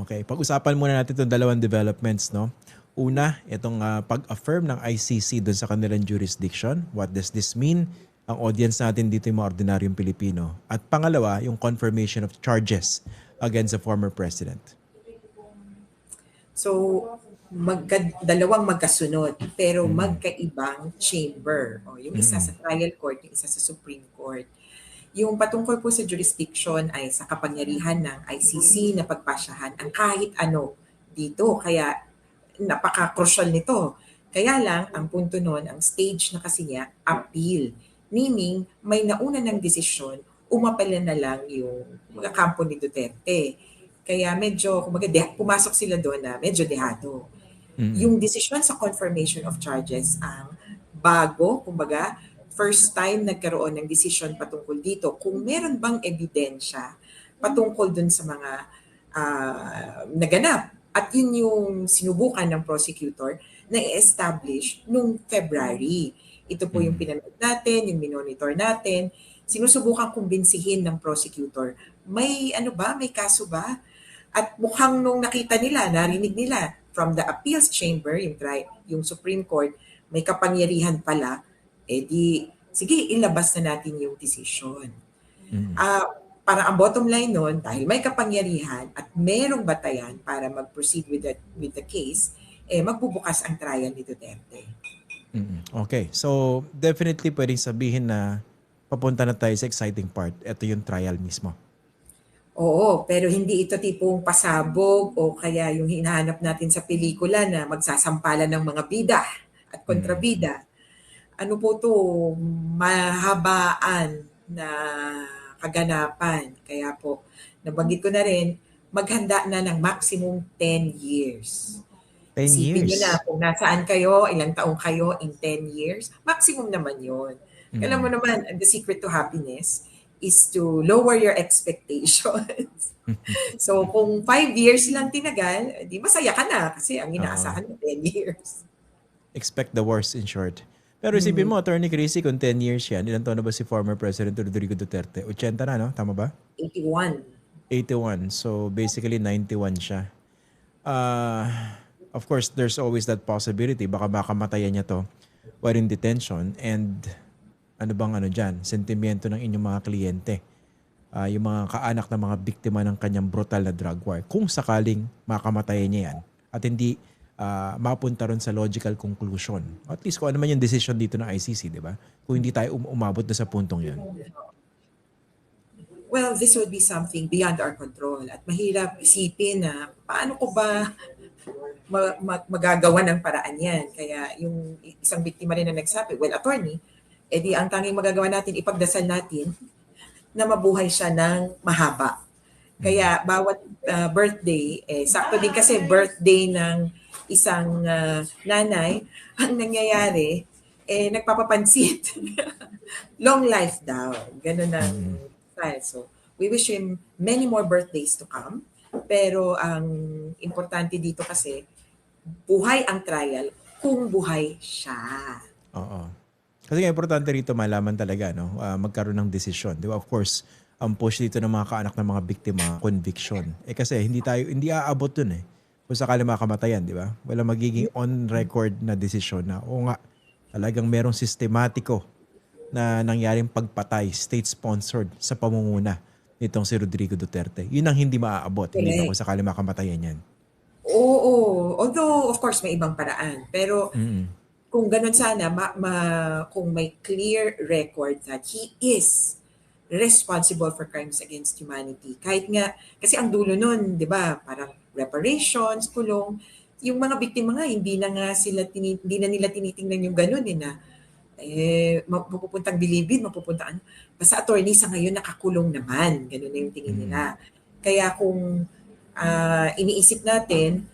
Okay, pag-usapan muna natin itong dalawang developments, no? Una, itong pag-affirm ng ICC doon sa kanilang jurisdiction. What does this mean? Ang audience natin dito yung mga ordinaryong Pilipino. At pangalawa, yung confirmation of charges against the former president. So, dalawang magkasunod pero Mm. magkaibang chamber. O, yung isa sa trial court, yung isa sa Supreme Court. Yung patungkol po sa jurisdiction ay sa kapangyarihan ng ICC na pagpasyahan ang kahit ano dito. Kaya napaka-crucial nito. Kaya lang, ang punto noon, ang stage na kasi niya, appeal. Meaning, may nauna ng desisyon, umapela na lang yung mga kampo ni Duterte. Kaya medyo, kumbaga, pumasok sila doon na medyo dehado. Yung desisyon sa confirmation of charges ang bago, kumbaga, first time nagkaroon ng desisyon patungkol dito. Kung meron bang ebidensya patungkol dun sa mga naganap. At yun yung sinubukan ng prosecutor na i-establish nung February. Ito po yung pinanood natin, yung minonitor natin. Sinusubukan kumbinsihin ng prosecutor. May ano ba? May kaso ba? At mukhang nung nakita nila, narinig nila from the appeals chamber, yung Supreme Court, may kapangyarihan pala, sige, ilabas na natin yung decision. Para ang bottom line nun, dahil may kapangyarihan at merong batayan para mag-proceed with the case, magbubukas ang trial ni Duterte. Okay, so definitely pwedeng sabihin na papunta na tayo sa exciting part. Ito yung trial mismo. Oo, pero hindi ito tipong pasabog o kaya yung hinahanap natin sa pelikula na magsasampalan ng mga bida at kontrabida. Ano po to, mahabaan na kaganapan. Kaya po, nabanggit ko na rin, maghanda na ng maximum 10 years. 10 Isipin nyo years. na kung nasaan kayo, ilang taong kayo in 10 years, maximum naman yun. Alam mo naman, the secret to happiness is to lower your expectations. So kung 5 years lang tinagal, di masaya ka na kasi ang inaasahan mo 10 years. Expect the worst in short. Pero isipin mo, Attorney Chrissy, kung 10 years yan, ilan taon na ba si former President Rodrigo Duterte? 80 na, no? Tama ba? 81. 81. So basically 91 siya. Of course, there's always that possibility. Baka makamatayan niya to while in detention. And ano bang ano dyan? Sentimiento ng inyong mga kliyente. Yung mga kaanak ng mga biktima ng kanyang brutal na drug war. Kung sakaling makamatayan niya yan at hindi mapunta ron sa logical conclusion. At least kung ano man yung decision dito ng ICC, di ba? Kung hindi tayo umabot na sa puntong yun. Well, this would be something beyond our control. At mahirap isipin na paano ko ba magagawa ng paraan yan. Kaya yung isang biktima rin na nagsabi, well, attorney, edi ang tanging magagawa natin, ipagdasal natin na mabuhay siya ng mahaba. Kaya bawat birthday, sakto din kasi birthday ng isang nanay, ang nangyayari, nagpapapansit. Long life daw. Ganun ang style. So, we wish him many more birthdays to come. Pero ang importante dito kasi, buhay ang trial kung buhay siya. Oo. Kasi importante rito malaman talaga, no? Magkaroon ng desisyon. Di ba? Of course, ang push dito ng mga kaanak ng mga biktima, conviction. Kasi hindi aabot dun eh. Kung sakali makamatayan, di ba? Wala magiging on-record na desisyon na, o nga, talagang merong sistematiko na nangyaring pagpatay, state-sponsored sa pamumuna nitong si Rodrigo Duterte. Yun ang hindi maaabot. Hindi ba kung sakali makamatayan yan? Oo. Although, of course, may ibang paraan. Pero, kung ganun sana, kung may clear record that he is responsible for crimes against humanity. Kahit nga, kasi ang dulo nun, di ba, parang reparations, kulong. Yung mga biktima nga, hindi na nila tinitingnan yung ganun na mapupuntang bilibid, mapupunta basta attorney sa ngayon nakakulong naman. Ganun na yung tingin nila. Kaya kung iniisip natin,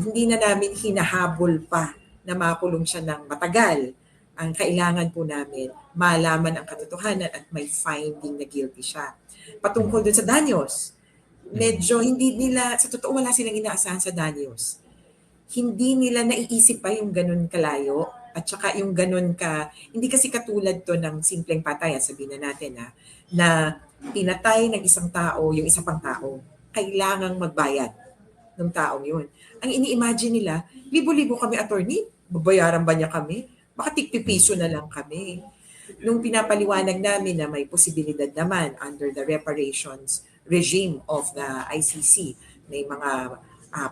hindi na namin hinahabol pa na makulong siya ng matagal. Ang kailangan po namin, malaman ang katotohanan at may finding na guilty siya. Patungkol dun sa danyos, medyo hindi nila, sa totoo wala silang inaasahan sa danyos. Hindi nila naiisip pa yung ganun kalayo at saka yung ganun hindi kasi katulad to ng simpleng patayan, sabihin na natin na pinatay ng isang tao, yung isang pang tao, kailangang magbayad. ng taong yun. Ang ini-imagine nila, libo-libo kami attorney, babayaran ba niya kami? Baka tigpipiso na lang kami. Nung pinapaliwanag namin na may posibilidad naman under the reparations regime of the ICC, may mga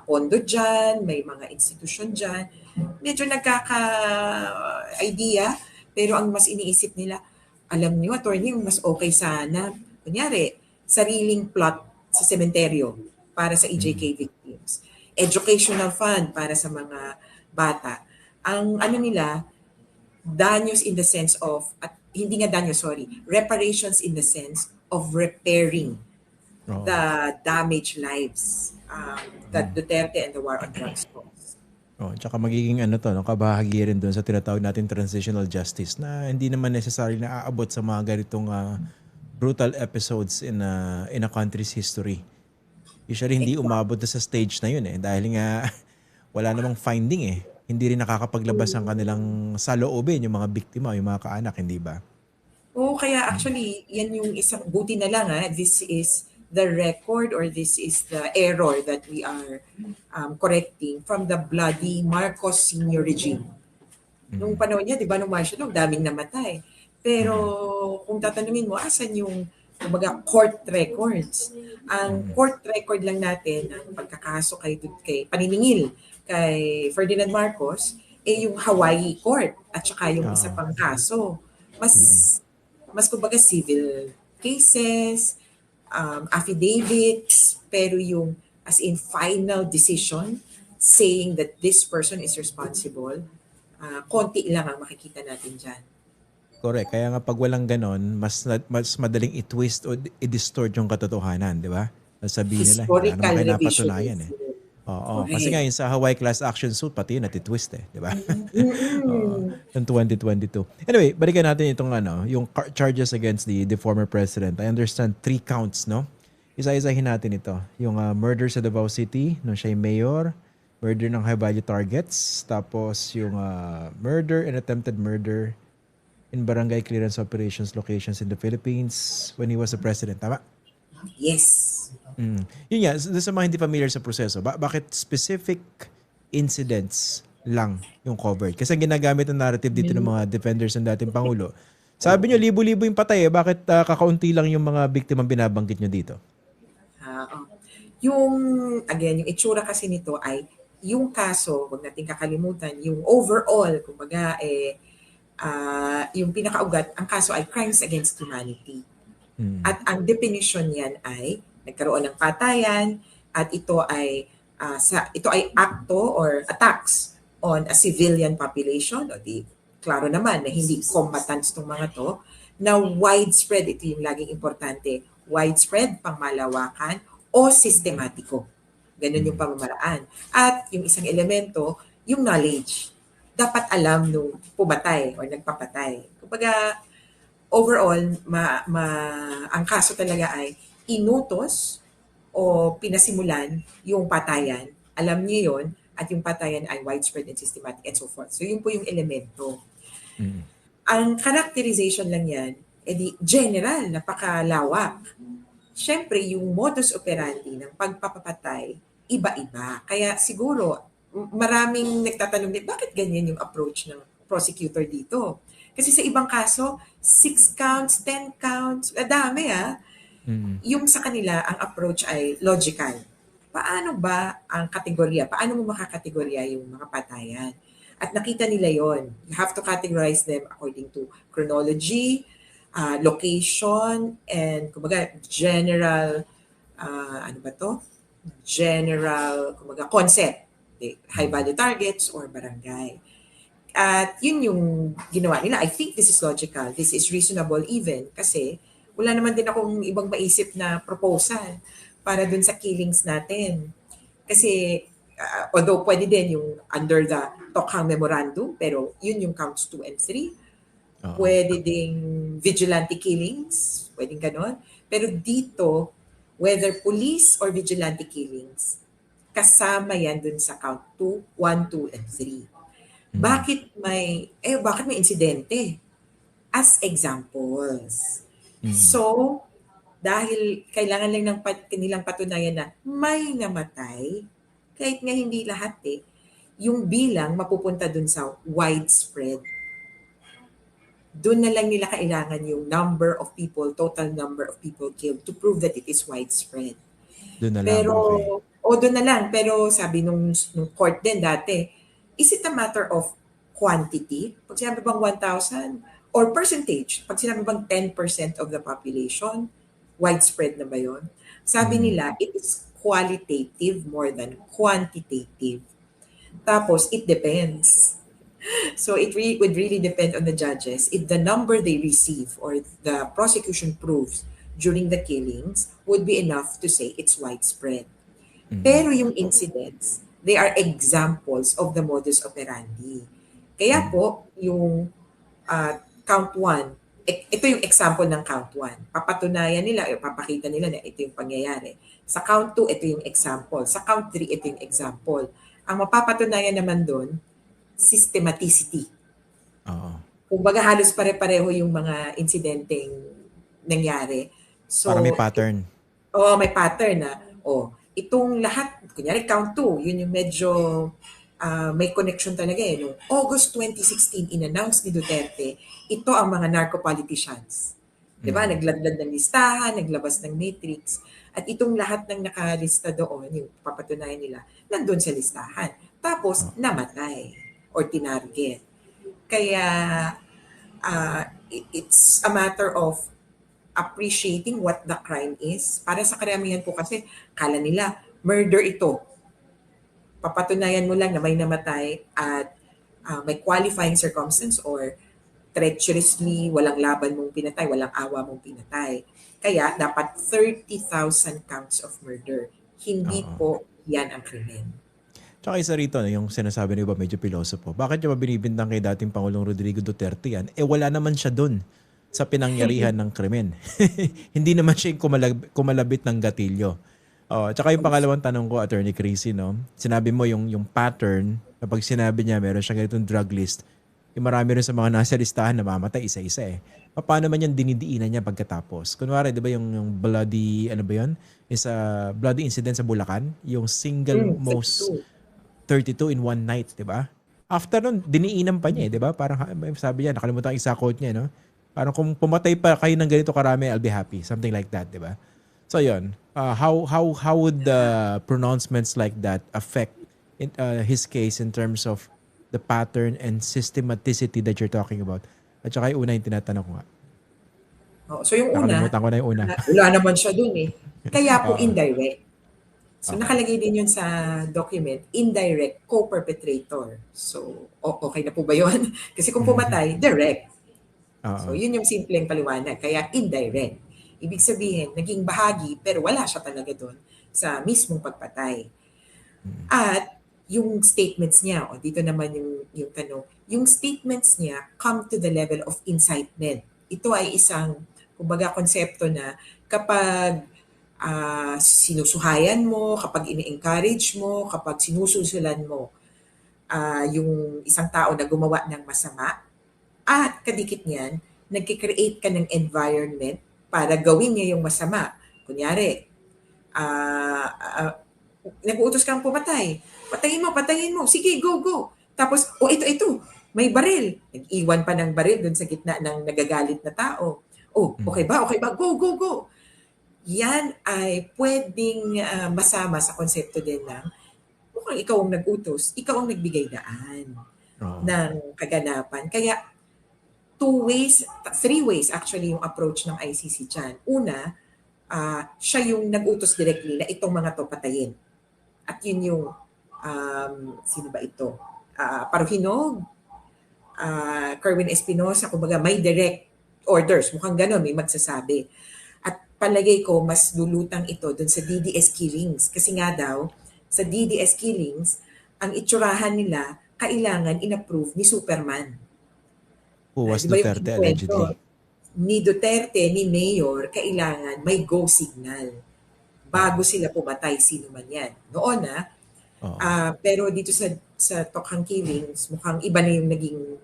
pondo dyan, may mga institusyon dyan, medyo nagkaka-idea, pero ang mas iniisip nila, alam niyo, attorney, mas okay sana, kunyari, sariling plot sa sementeryo para sa EJK victims. Educational fund para sa mga bata. Ang ano nila, danyos in the sense of, at hindi nga danyos, sorry, reparations in the sense of repairing Oo. the damaged lives that Duterte and the war on drugs caused. Oh, tsaka magiging ano to, no, kabahagi rin doon sa tinatawag natin transitional justice na hindi naman necessarily na aabot sa mga ganitong brutal episodes in a country's history. Usually hindi umabot na sa stage na yun dahil nga wala namang finding Hindi rin nakakapaglabas ang kanilang saloobin yung mga biktima, yung mga kaanak, hindi ba? Oo, kaya actually, yan yung isang, buti na lang this is the record or this is the error that we are correcting from the bloody Marcos Senior regime. Nung panahon niya, di ba, nung martial law, daming namatay. Pero kung tatanungin mo, asan yung kumbaga court records? Ang court record lang natin, ang pagkakaso kay paniningil kay Ferdinand Marcos, yung Hawaii court at saka yung isa pang kaso. Mas kumbaga civil cases, affidavits, pero yung as in final decision saying that this person is responsible, konti lang ang makikita natin dyan. Correct. Kaya nga pag walang ganon, mas madaling i-twist o i-distort yung katotohanan, di ba? Sabihin nila, wala naman kayo napatunayan Oo, kasi nga yung sa Hawaii class action suit, pati yun natitwist di ba? Ng 2022. Anyway, balikan natin itong yung charges against the former president. I understand 3 counts, no? Isa-isahin natin ito. Yung murder sa Davao City, nung siya yung mayor, murder ng high-value targets, tapos yung murder and attempted murder in barangay clearance operations locations in the Philippines when he was the president. Tama? Yes. Yun nga, sa mga hindi familiar sa proseso, bakit specific incidents lang yung covered? Kasi ang ginagamit ng narrative dito ng mga defenders ng dating Pangulo. Sabi nyo, libo-libo yung patay bakit kakaunti lang yung mga biktimang binabanggit nyo dito? Yung, again, yung itsura kasi nito ay yung kaso, huwag natin kakalimutan, yung overall, kumbaga, yung pinakaugat, ang kaso ay crimes against humanity. At ang definition niyan ay nagkaroon ng patayan at ito ay akto or attacks on a civilian population o klaro naman na hindi combatants tong mga to na widespread, ito yung laging importante, widespread, pangmalawakan o sistematiko. Ganun yung pamamaraan. At yung isang elemento, yung knowledge. Dapat alam nung pumatay o nagpapatay. Kumbaga, overall, ang kaso talaga ay inutos o pinasimulan yung patayan. Alam niyo yun, at yung patayan ay widespread and systematic and so forth. So yun po yung elemento. Ang characterization lang yan, general, napakalawak. Siyempre, yung modus operandi ng pagpapatay, iba-iba. Kaya siguro, maraming nagtatanong din, bakit ganyan yung approach ng prosecutor dito? Kasi sa ibang kaso, 6 counts, 10 counts, dami Yung sa kanila, ang approach ay logical. Paano ba ang kategorya? Paano mo makakategorya yung mga patayan? At nakita nila yon. You have to categorize them according to chronology, location, and kumbaga general, General, kumbaga concept. High value targets or barangay. At yun yung ginawa nila. I think this is logical. This is reasonable even kasi wala naman din akong ibang maisip na proposal para dun sa killings natin. Kasi although pwede din yung under the Tokhang Memorandum, pero yun yung counts 2 and 3. Pwede ding vigilante killings, pwedeng ganon. Pero dito, whether police or vigilante killings, kasama yan dun sa count 2, 1, 2, and 3. Bakit may insidente? As examples. So, dahil kailangan lang ng kanilang patunayan na may namatay, kahit nga hindi lahat yung bilang mapupunta dun sa widespread. Doon na lang nila kailangan yung number of people, total number of people killed to prove that it is widespread. Doon na lang, Pero, okay. doon na lang. Pero sabi nung court din dati, is it a matter of quantity? Pag sinabi bang 1,000? Or percentage? Pag sinabi bang 10% of the population? Widespread na ba yun? Sabi nila, it is qualitative more than quantitative. Tapos, it depends. So it would really depend on the judges if the number they receive or the prosecution proves during the killings would be enough to say it's widespread. Pero yung incidents, they are examples of the modus operandi. Kaya po, yung count 1, ito yung example ng count 1. Papatunayan nila, papakita nila na ito yung pangyayari. Sa count 2, ito yung example. Sa count 3, ito yung example. Ang mapapatunayan naman doon, systematicity. Oo. Kumbaga halos pare-pareho yung mga insidenteng nangyari. So, Para may pattern. may pattern na. Itong lahat, kunyari count 2, yun yung medyo may connection talaga Noong August 2016, in-announce ni Duterte, ito ang mga narco-politicians. Diba? Nagladlad ng listahan, naglabas ng matrix. At itong lahat ng nakalista doon, yung papatunayan nila, nandun sa listahan. Tapos, namatay or tinarget. Kaya, it's a matter of appreciating what the crime is. Para sa karamihan po kasi, kala nila, murder ito. Papatunayan mo lang na may namatay at may qualifying circumstance or treacherously, walang laban mong pinatay, walang awa mong pinatay. Kaya, dapat 30,000 counts of murder. Hindi po yan ang krimen. Tsaka isa rito, yung sinasabi niyo ba medyo pilosopo. Bakit niya ba binibintang kay dating Pangulong Rodrigo Duterte yan? Wala naman siya dun sa pinangyarihan ng krimen. Hindi naman siya yung kumalabit ng gatilyo. Tsaka yung pangalawang tanong ko, Attorney Chrissy, no? Sinabi mo yung pattern, kapag sinabi niya meron siyang ganitong drug list, yung marami rin sa mga nasa listahan namamatay isa-isa Paano man yan dinidiinan niya pagkatapos? Kunwari, di ba yung bloody, ano ba yun? Is a bloody incident sa Bulacan? Yung single most 32 in one night, di ba? After nun, diniinan pa niya, di ba? Parang sabi niya, nakalimutan ang isa quote niya, no? Parang kung pumatay pa kayo ng ganito karami, I'll be happy. Something like that, di ba? So yun, how would the pronouncements like that affect his case in terms of the pattern and systematicity that you're talking about? At saka yung una yung tinatanong ko nga. So yung una, nakalimutan ko na yung una. wala naman siya dun Kaya po indirect. So nakalagay din yun sa document, indirect co-perpetrator. So okay na po ba yun? Kasi kung pumatay, direct. So yun yung simpleng paliwanag. Kaya indirect. Ibig sabihin, naging bahagi pero wala siya talaga doon sa mismong pagpatay. At yung statements niya, dito naman yung tanong, yung statements niya come to the level of incitement. Ito ay isang, kumbaga, konsepto na kapag sinusuhayan mo, kapag ini-encourage mo, kapag sinususulan mo yung isang tao na gumawa ng masama, at kadikit niyan, nagkikreate ka ng environment para gawin niya yung masama. Kunyari, nag-uutos kang pumatay. Patayin mo. Sige, go. Tapos, ito, may baril. Nag-iwan pa ng baril dun sa gitna ng nagagalit na tao. Okay ba? Go. Yan ay pwedeng masama sa konsepto din ng mukhang ikaw ang nag-utos, ikaw ang nagbigay daan ng kaganapan. Kaya 3 ways actually yung approach ng ICC dyan. Una, siya yung nag-utos directly na itong mga to patayin. At yun yung, sino ba ito? Paruhinog, Kerwin Espinosa, kumbaga may direct orders. Mukhang gano'n, may magsasabi. At palagay ko, mas lulutang ito dun sa DDS killings. Kasi nga daw, sa DDS killings, ang itsurahan nila, kailangan in-approve ni Superman. Who was Duterte allegedly? Ni Duterte, ni Mayor, kailangan may go signal bago sila pumatay, sino man yan. Noon pero dito sa Tokhang killings, mukhang iba na yung naging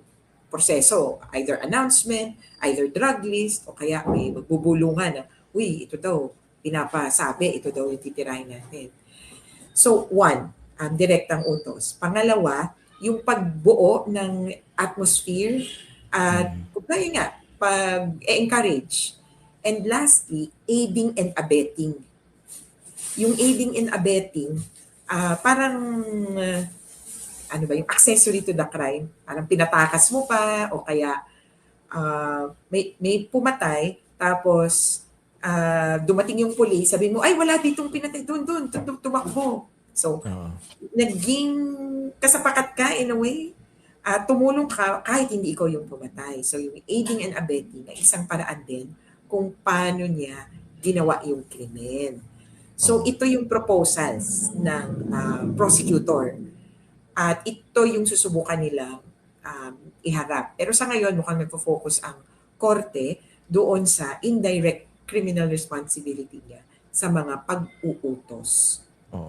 proseso. Either announcement, either drug list, o kaya may magbubulungan na, ito daw, pinapasabi, ito daw yung titirahin natin. So, 1, direktang utos. Pangalawa, yung pagbuo ng atmosphere at yun nga, pag-encourage. And lastly, aiding and abetting. Yung aiding and abetting, parang ano ba, yung accessory to the crime. Parang pinatakas mo pa o kaya may pumatay tapos dumating yung police, sabi mo, ay wala ditong pinatay, doon, tumakbo. So, Oo. naging kasapakat ka in a way. Tumulong ka kahit hindi ikaw yung pumatay. So, yung aiding and abetting ay isang paraan din kung paano niya ginawa yung krimen. So, Oo. ito yung proposals ng prosecutor. At ito yung susubukan nilang iharap. Pero sa ngayon, mukhang nagpo-focus ang korte doon sa indirect criminal responsibility niya sa mga pag-uutos.